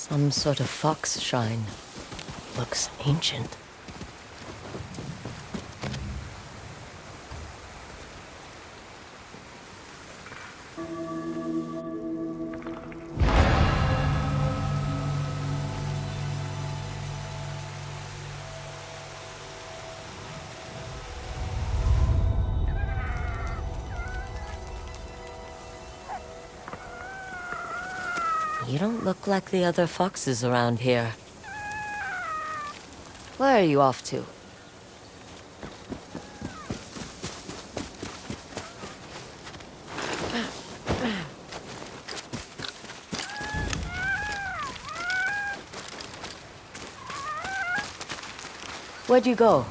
Some sort of fox shrine. Looks ancient. You don't look like the other foxes around here. Where are you off to? Where'd you go?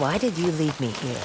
Why did you leave me here?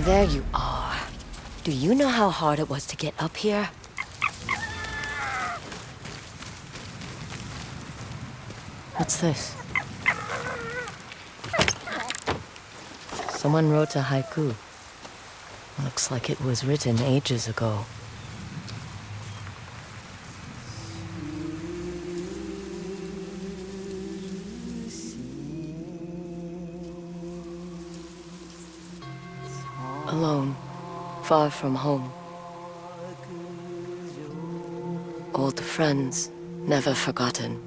There you are. Do you know how hard it was to get up here? What's this? Someone wrote a haiku. Looks like it was written ages ago. Alone, far from home. Old friends, never forgotten.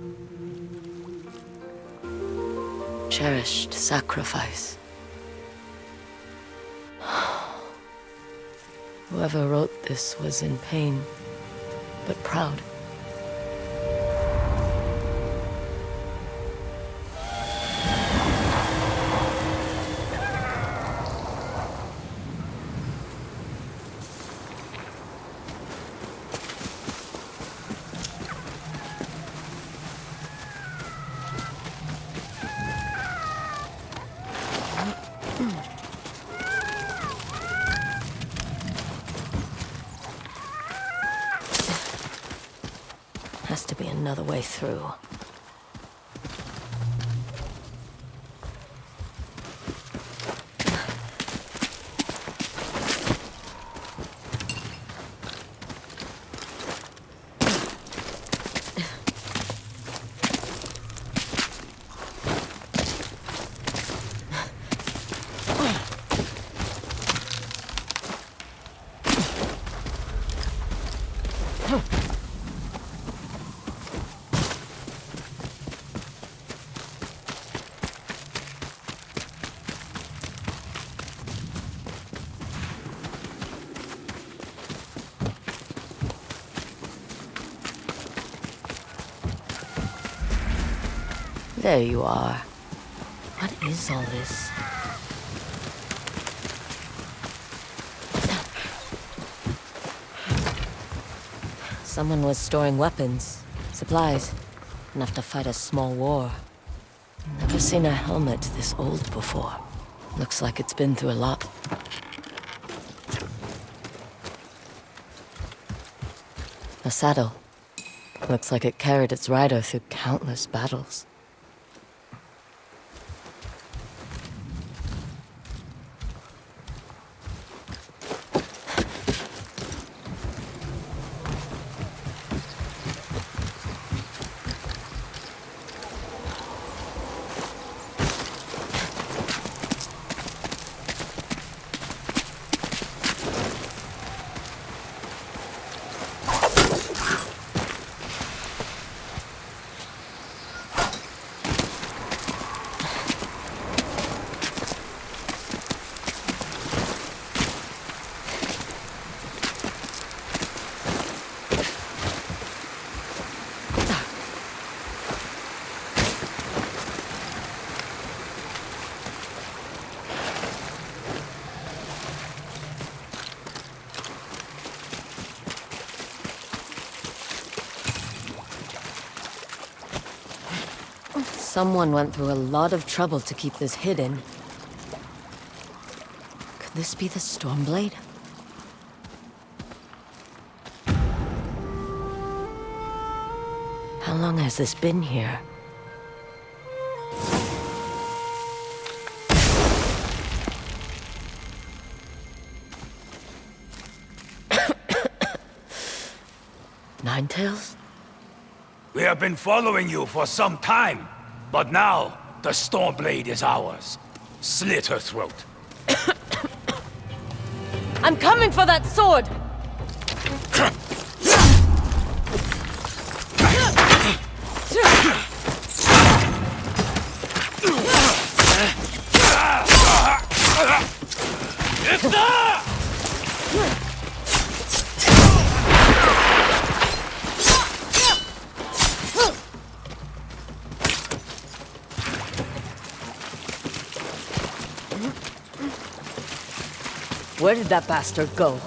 Cherished sacrifice. Whoever wrote this was in pain, but proud. Has to be another way through. There you are. What is all this? Someone was storing weapons, supplies, enough to fight a small war. Never seen a helmet this old before. Looks like it's been through a lot. A saddle. Looks like it carried its rider through countless battles. Someone went through a lot of trouble to keep this hidden. Could this be the Stormblade? How long has this been here? Ninetales? We have been following you for some time, but now the Stormblade is ours. Slit her throat. I'm coming for that sword! Where did that bastard go?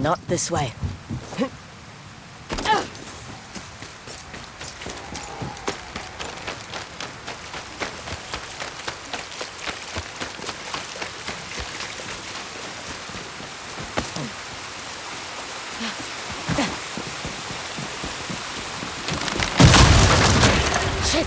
Not this way. Shit!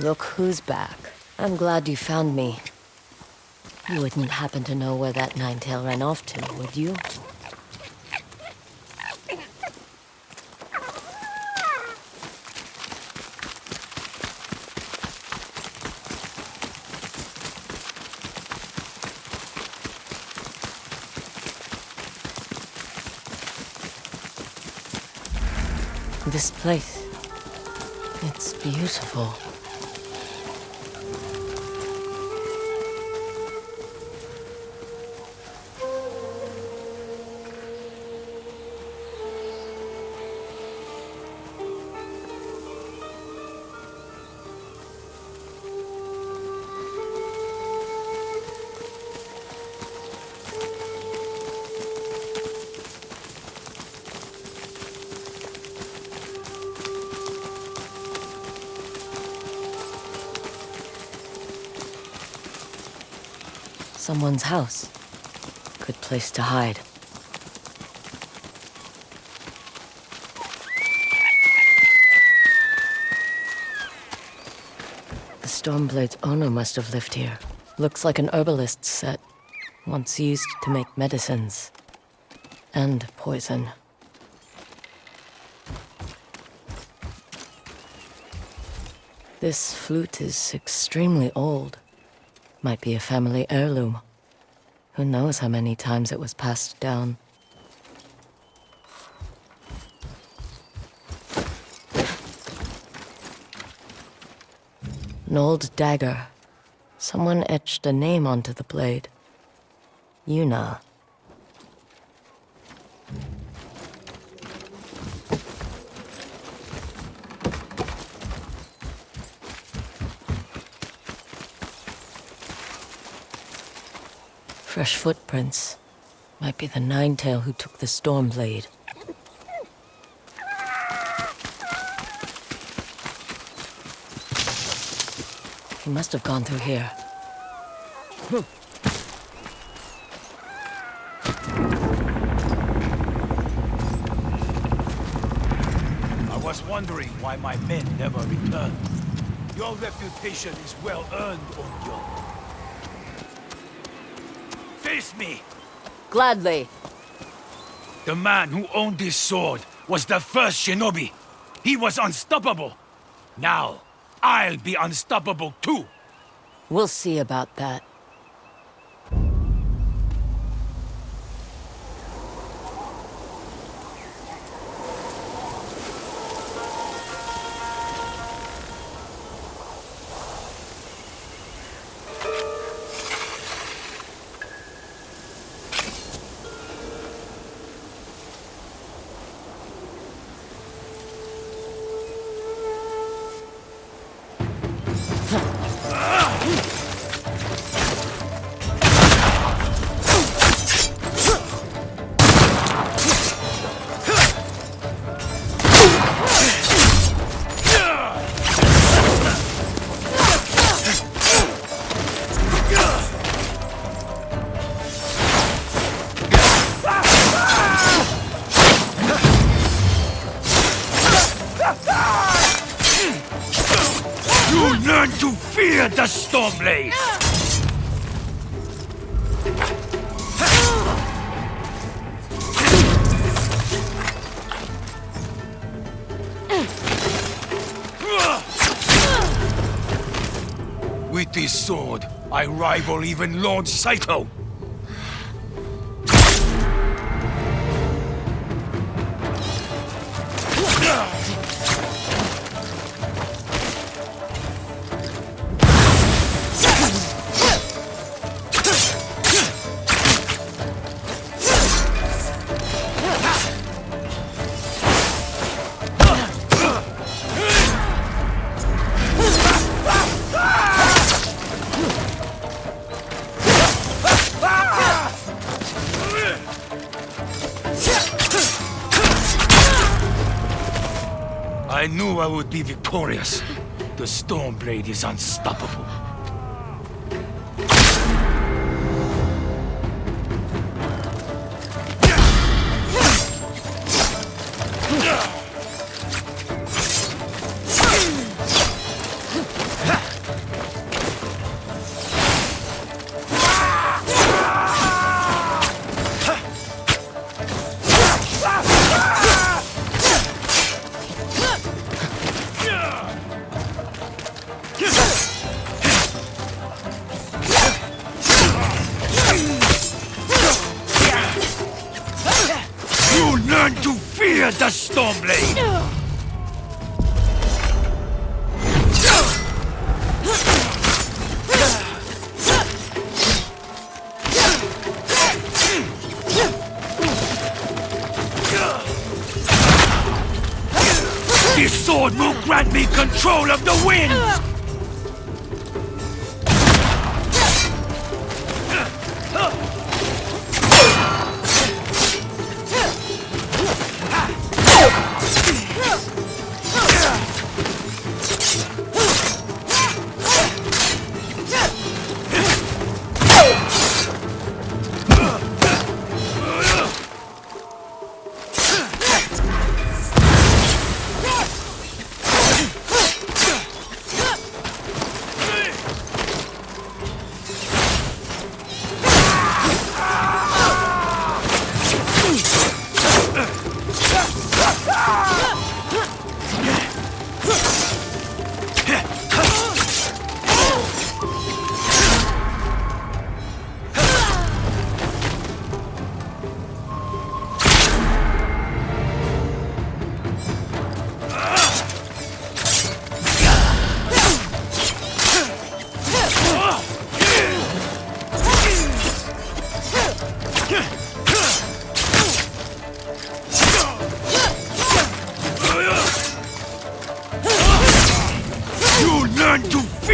Look who's back. I'm glad you found me. You wouldn't happen to know where that Ninetail ran off to, would you? This place, it's beautiful. Someone's house. Good place to hide. The Stormblade's owner must have lived here. Looks like an herbalist's set. Once used to make medicines. And poison. This flute is extremely old. Might be a family heirloom. Who knows how many times it was passed down. An old dagger. Someone etched a name onto the blade. Yuna. Fresh footprints. Might be the Ninetail who took the Stormblade. He must have gone through here. I was wondering why my men never returned. Your reputation is well earned, Onyo. Face me! Gladly. The man who owned this sword was the first shinobi. He was unstoppable. Now, I'll be unstoppable too. We'll see about that. Learn to fear the Stormblade! With this sword, I rival even Lord Saito. I knew I would be victorious. The Stormblade is unstoppable. Learn to fear the Stormblade! This sword will grant me control of the winds!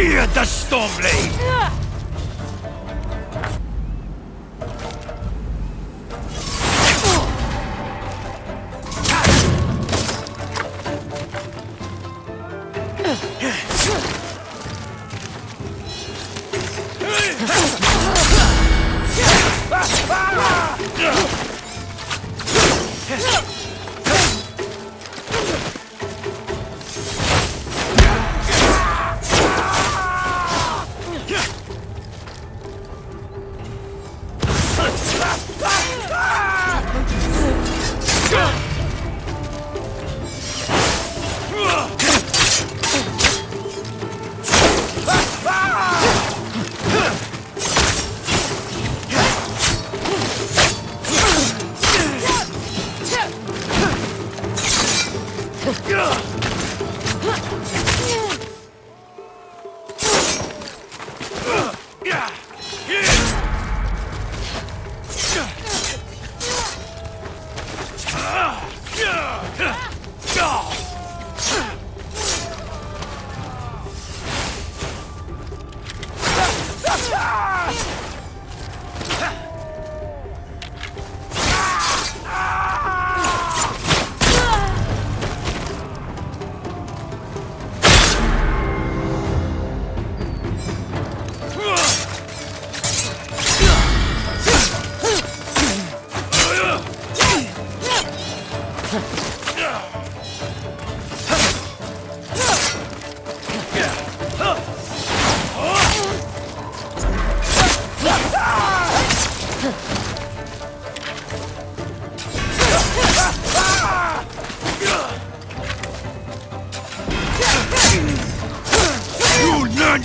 fear the Stormblade!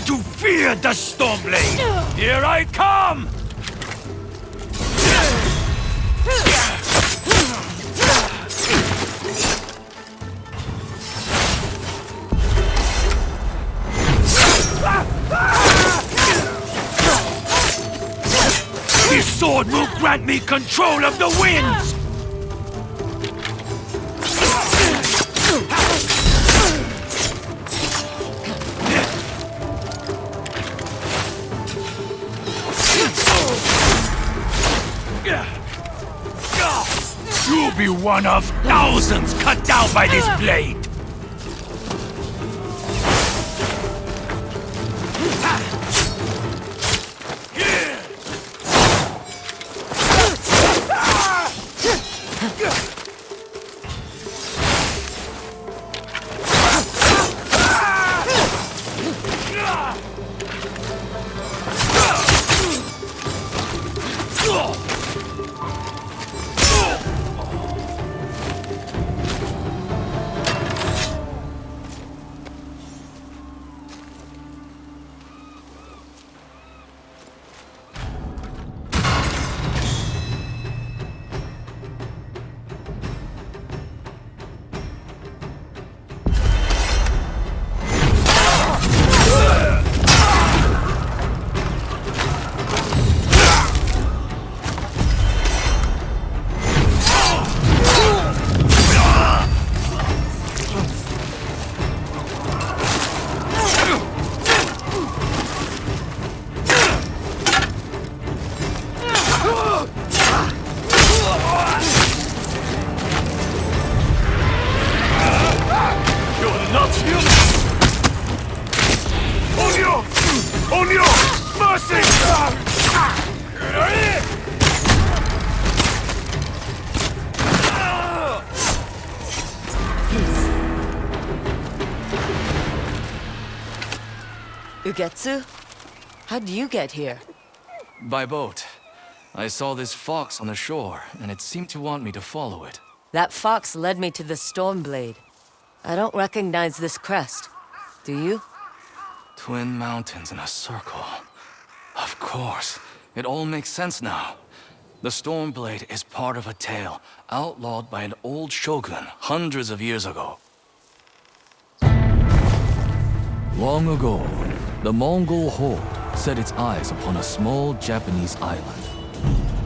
To fear the Stormblade! Here I come! This sword will grant me control of the winds! You'll be one of thousands cut down by this blade! Ugetsu? How'd you get here? By boat. I saw this fox on the shore, and it seemed to want me to follow it. That fox led me to the Stormblade. I don't recognize this crest. Do you? Twin mountains in a circle. Of course. It all makes sense now. The Stormblade is part of a tale outlawed by an old shogun hundreds of years ago. Long ago, the Mongol horde set its eyes upon a small Japanese island.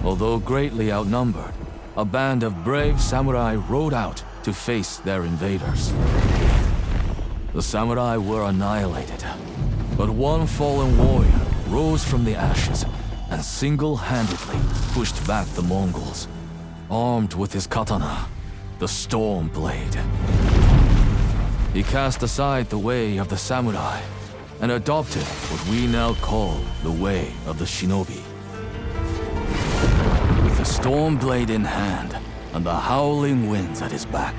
Although greatly outnumbered, a band of brave samurai rode out to face their invaders. The samurai were annihilated, But one fallen warrior rose from the ashes and single-handedly pushed back the Mongols, armed with his katana, the Stormblade. He cast aside the way of the samurai and adopted what we now call the way of the shinobi. With the Stormblade in hand and the howling winds at his back,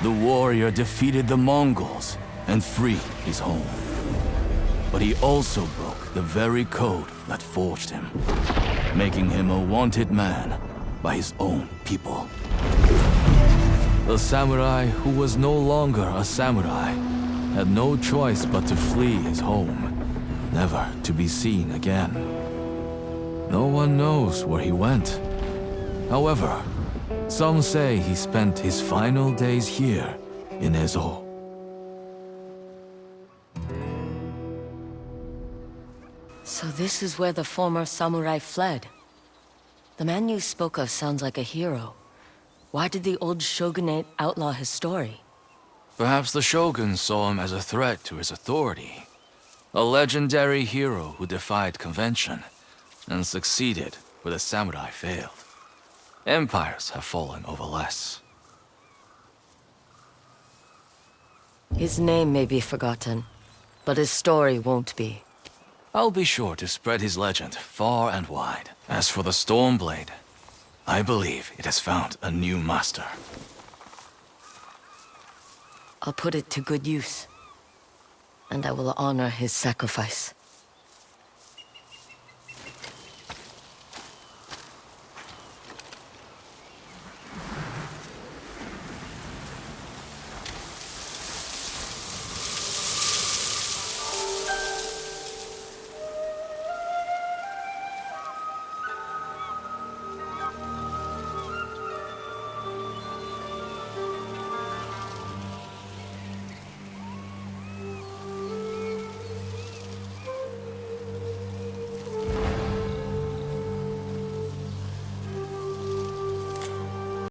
the warrior defeated the Mongols and freed his home. But he also broke the very code that forged him, making him a wanted man by his own people. The samurai who was no longer a samurai had no choice but to flee his home, never to be seen again. No one knows where he went. However, some say he spent his final days here in Ezo. So this is where the former samurai fled. The man you spoke of sounds like a hero. Why did the old shogunate outlaw his story? Perhaps the shogun saw him as a threat to his authority. A legendary hero who defied convention and succeeded where the samurai failed. Empires have fallen over less. His name may be forgotten, but his story won't be. I'll be sure to spread his legend far and wide. As for the Stormblade, I believe it has found a new master. I'll put it to good use, and I will honor his sacrifice.